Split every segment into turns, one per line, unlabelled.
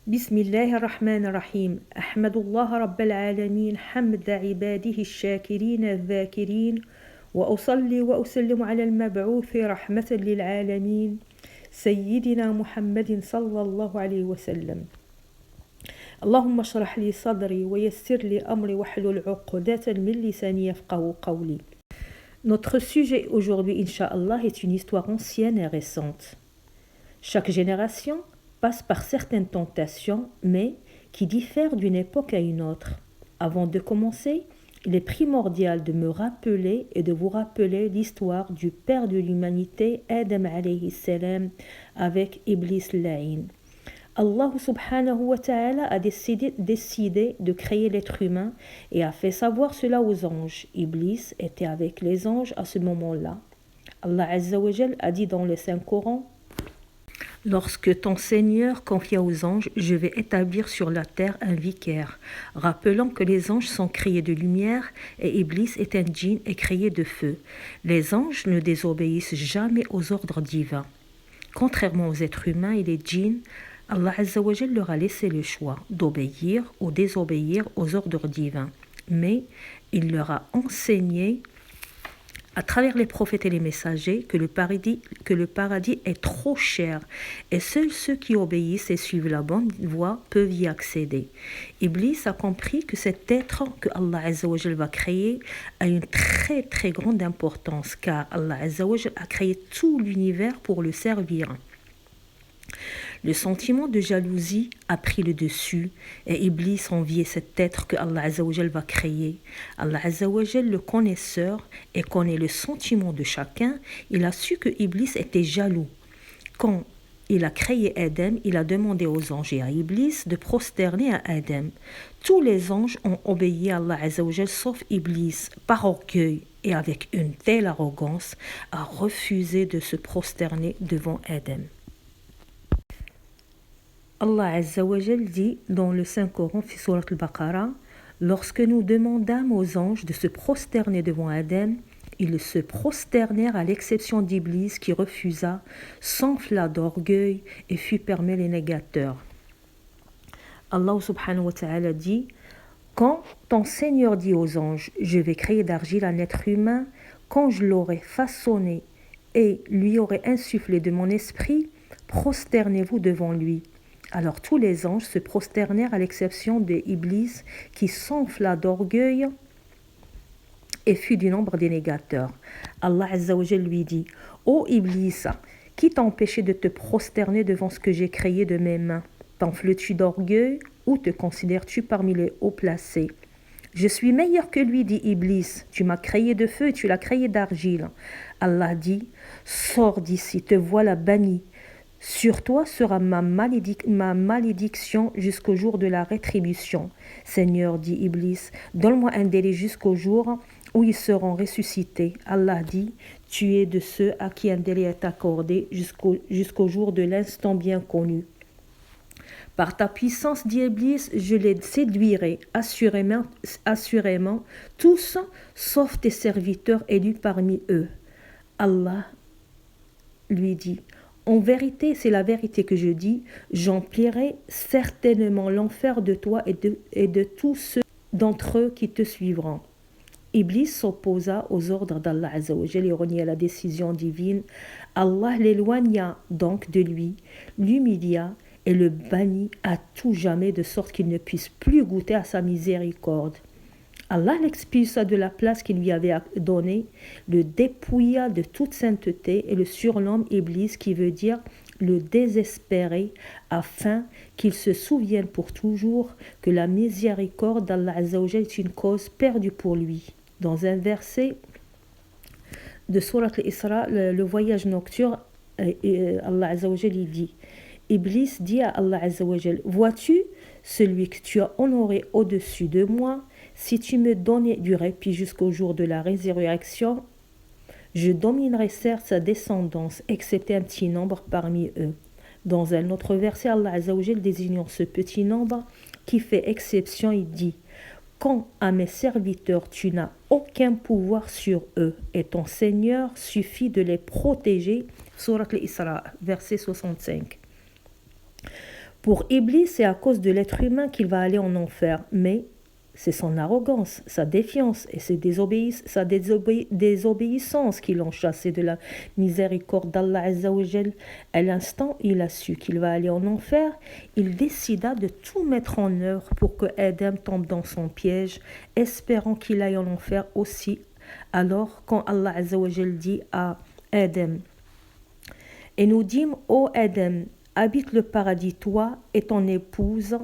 بسم الله الرحمن الرحيم أحمد الله رب العالمين حمد عباده الشاكرين الذاكرين وأصلي وأسلم على المبعوث رحمة للعالمين سيدنا محمد صلى الله عليه وسلم اللهم اشرح لي صدري ويسر لي أمري واحلل عقدة من لساني يفقهوا قولي. Notre sujet aujourd'hui, Inch'Allah, est une histoire ancienne et récente. Chaque génération passe par certaines tentations, mais qui diffèrent d'une époque à une autre. Avant de commencer, il est primordial de me rappeler et de vous rappeler l'histoire du père de l'humanité, Adam alayhi salam, avec Iblis La'in. Allah subhanahu wa ta'ala a décidé de créer l'être humain et a fait savoir cela aux anges. Iblis était avec les anges à ce moment-là. Allah Azza wa Jal a dit dans le Saint-Coran: Lorsque ton Seigneur confia aux anges, je vais établir sur la terre un vicaire, rappelant que les anges sont créés de lumière et Iblis est un djinn et créé de feu. Les anges ne désobéissent jamais aux ordres divins. Contrairement aux êtres humains et les djinns, Allah Azza wa Jal leur a laissé le choix d'obéir ou désobéir aux ordres divins. Mais il leur a enseigné à travers les prophètes et les messagers que le paradis est trop cher et seuls ceux qui obéissent et suivent la bonne voie peuvent y accéder. Iblis a compris que cet être que Allah Azza wa Jal va créer a une très très grande importance car Allah Azza wa Jal a créé tout l'univers pour le servir. Le sentiment de jalousie a pris le dessus et Iblis enviait cet être que Allah Azza wa Jal va créer. Allah Azza wa Jal, le connaisseur et connaît le sentiment de chacun, il a su que Iblis était jaloux. Quand il a créé Adam, il a demandé aux anges et à Iblis de prosterner à Adam. Tous les anges ont obéi à Allah Azza wa Jal sauf Iblis, par orgueil et avec une telle arrogance, a refusé de se prosterner devant Adam. Allah Azza wa Jal dit dans le Saint-Coran, Surat al-Baqarah, lorsque nous demandâmes aux anges de se prosterner devant Adam, ils se prosternèrent à l'exception d'Iblis qui refusa, s'enfla d'orgueil et fut parmi les négateurs. Allah subhanahu wa ta'ala dit: Quand ton Seigneur dit aux anges, je vais créer d'argile un être humain, quand je l'aurai façonné et lui aurai insufflé de mon esprit, prosternez-vous devant lui. Alors tous les anges se prosternèrent à l'exception de Iblis qui s'enfla d'orgueil et fut du nombre des négateurs. Allah Azza wa Jal lui dit: Ô Iblis, qui t'a empêché de te prosterner devant ce que j'ai créé de mes mains? T'enfles-tu d'orgueil ou te considères-tu parmi les haut placés? Je suis meilleur que lui, dit Iblis. Tu m'as créé de feu et tu l'as créé d'argile. Allah dit: Sors d'ici, te voilà banni. Sur toi sera ma malédiction jusqu'au jour de la rétribution. Seigneur, dit Iblis, donne-moi un délai jusqu'au jour où ils seront ressuscités. Allah dit: Tu es de ceux à qui un délai est accordé jusqu'au jour de l'instant bien connu. Par ta puissance, dit Iblis, je les séduirai assurément tous, sauf tes serviteurs élus parmi eux. Allah lui dit: En vérité, c'est la vérité que je dis, j'emplirai certainement l'enfer de toi et de tous ceux d'entre eux qui te suivront. Iblis s'opposa aux ordres d'Allah Azza wa Jal et renia la décision divine. Allah l'éloigna donc de lui, l'humilia et le bannit à tout jamais de sorte qu'il ne puisse plus goûter à sa miséricorde. Allah l'expulsa de la place qu'il lui avait donnée, le dépouilla de toute sainteté et le surnomme Iblis qui veut dire le désespéré, afin qu'il se souvienne pour toujours que la miséricorde d'Allah Azza wa Jal est une cause perdue pour lui. Dans un verset de Surat al-Isra, le voyage nocturne, Allah Azza wa Jal dit: Iblis dit à Allah Azza wa Jal: Vois-tu celui que tu as honoré au-dessus de moi? Si tu me donnais du répit jusqu'au jour de la résurrection, je dominerai certes sa descendance, excepté un petit nombre parmi eux. Dans un autre verset, Allah Azza wa Jal désignant ce petit nombre qui fait exception, il dit: Quant à mes serviteurs, tu n'as aucun pouvoir sur eux, et ton Seigneur suffit de les protéger. Surat al-Isra, verset 65. Pour Iblis, c'est à cause de l'être humain qu'il va aller en enfer, mais c'est son arrogance, sa défiance et sa désobéissance qui l'ont chassé de la miséricorde d'Allah Azza wa Jal. À l'instant, il a su qu'il va aller en enfer. Il décida de tout mettre en œuvre pour que Adam tombe dans son piège, espérant qu'il aille en enfer aussi. Alors, quand Allah Azza wa Jal dit à Adam, et nous dîmes, ô Adam, habite le paradis, toi et ton épouse,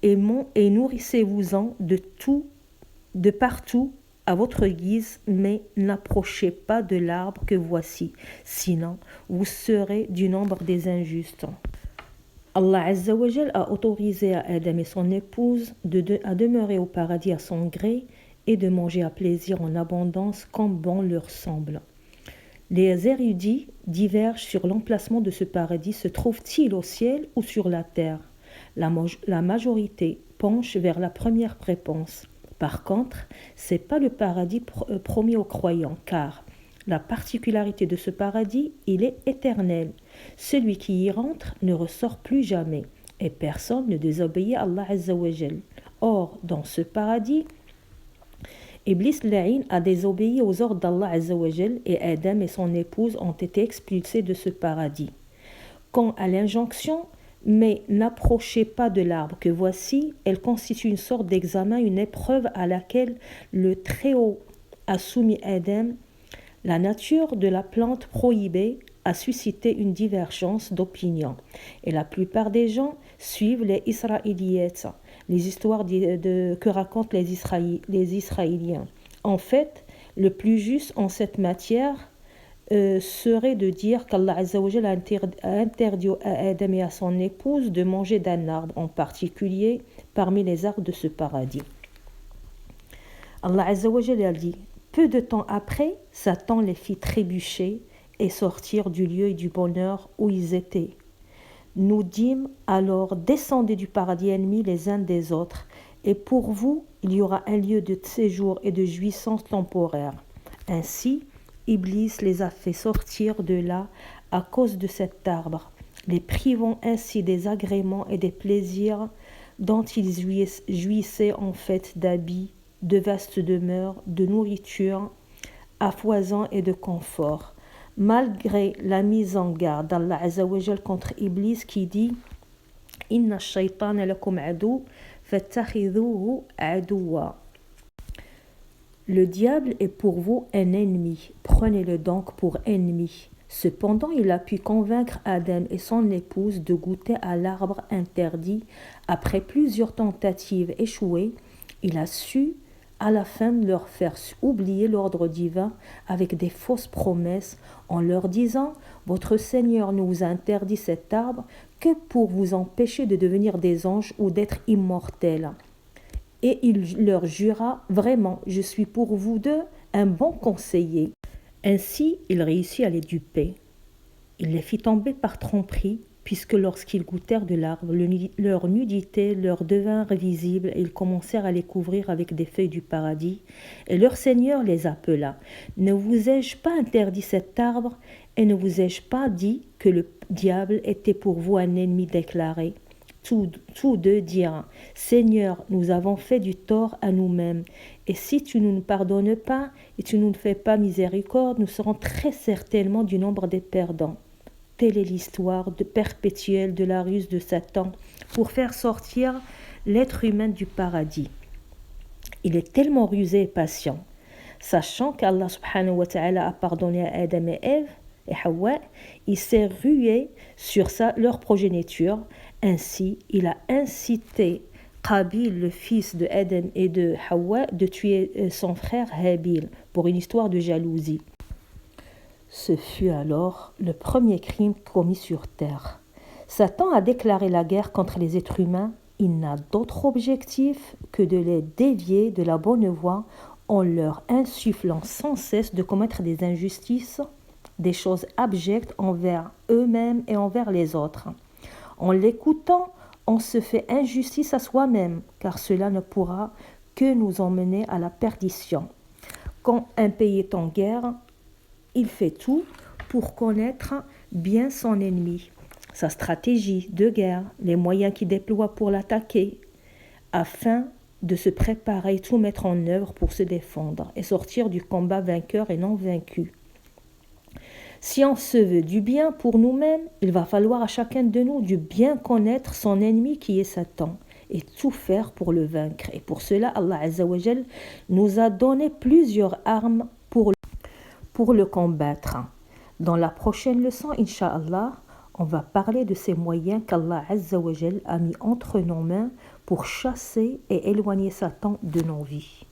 et nourrissez-vous-en de partout à votre guise, mais n'approchez pas de l'arbre que voici, sinon vous serez du nombre des injustes. Allah Azza wa Jal a autorisé à Adam et son épouse à demeurer au paradis à son gré et de manger à plaisir en abondance comme bon leur semble. Les érudits divergent sur l'emplacement de ce paradis. Se trouve-t-il au ciel ou sur la terre? La majorité penche vers la première réponse. Par contre, ce n'est pas le paradis promis aux croyants, car la particularité de ce paradis, il est éternel. Celui qui y rentre ne ressort plus jamais, et personne ne désobéit à Allah Azza wa Jal. Or, dans ce paradis, Iblis La'in a désobéi aux ordres d'Allah Azza wa Jal et Adam et son épouse ont été expulsés de ce paradis. Quant à l'injonction, mais n'approchez pas de l'arbre que voici, elle constitue une sorte d'examen, une épreuve à laquelle le Très-Haut a soumis Adam. La nature de la plante prohibée a suscité une divergence d'opinion et la plupart des gens suivent les Israélites, les histoires que racontent les Israéliens. En fait, le plus juste en cette matière serait de dire qu'Allah Azza wa Jalla a interdit à Adam et à son épouse de manger d'un arbre en particulier parmi les arbres de ce paradis. Allah Azza wa Jalla dit: peu de temps après, Satan les fit trébucher et sortir du lieu et du bonheur où ils étaient. Nous dîmes alors: descendez du paradis ennemi les uns des autres, et pour vous il y aura un lieu de séjour et de jouissance temporaire. Ainsi, Iblis les a fait sortir de là à cause de cet arbre, les privant ainsi des agréments et des plaisirs dont ils jouissaient en fait d'habits, de vastes demeures, de nourriture, à foison et de confort. Malgré la mise en garde d'Allah Azza wa Jal contre Iblis qui dit: Inna shaytana lakum adu, fattakhidhuhu aduwa. Le diable est pour vous un ennemi, prenez-le donc pour ennemi. Cependant, il a pu convaincre Adam et son épouse de goûter à l'arbre interdit. Après plusieurs tentatives échouées, il a su à la fin leur faire oublier l'ordre divin avec des fausses promesses en leur disant: votre Seigneur nous vous a interdit cet arbre que pour vous empêcher de devenir des anges ou d'être immortels. Et il leur jura: vraiment, je suis pour vous deux un bon conseiller. Ainsi, il réussit à les duper. Il les fit tomber par tromperie, puisque lorsqu'ils goûtèrent de l'arbre, leur nudité leur devint visible et ils commencèrent à les couvrir avec des feuilles du paradis. Et leur Seigneur les appela: ne vous ai-je pas interdit cet arbre, et ne vous ai-je pas dit que le diable était pour vous un ennemi déclaré? Tous deux dirent: Seigneur, nous avons fait du tort à nous-mêmes, et si tu ne nous pardonnes pas et tu ne nous fais pas miséricorde, nous serons très certainement du nombre des perdants. Telle est l'histoire perpétuelle de la ruse de Satan pour faire sortir l'être humain du paradis. Il est tellement rusé et patient. Sachant qu'Allah subhanahu wa ta'ala a pardonné à Adam et Ève et Hawa, il s'est rué sur leur progéniture. Ainsi, il a incité Qabil, le fils de Adam et de Hawa, de tuer son frère Habil pour une histoire de jalousie. Ce fut alors le premier crime commis sur terre. Satan a déclaré la guerre contre les êtres humains. Il n'a d'autre objectif que de les dévier de la bonne voie en leur insufflant sans cesse de commettre des injustices, des choses abjectes envers eux-mêmes et envers les autres. En l'écoutant, on se fait injustice à soi-même, car cela ne pourra que nous emmener à la perdition. Quand un pays est en guerre, il fait tout pour connaître bien son ennemi. sa stratégie de guerre, les moyens qu'il déploie pour l'attaquer, afin de se préparer et tout mettre en œuvre pour se défendre et sortir du combat vainqueur et non vaincu. Si on se veut du bien pour nous-mêmes, il va falloir à chacun de nous de bien connaître son ennemi qui est Satan et tout faire pour le vaincre. Et pour cela, Allah Azza wa Jal nous a donné plusieurs armes pour le combattre. Dans la prochaine leçon, Inch'Allah, on va parler de ces moyens qu'Allah Azza wa Jal a mis entre nos mains pour chasser et éloigner Satan de nos vies.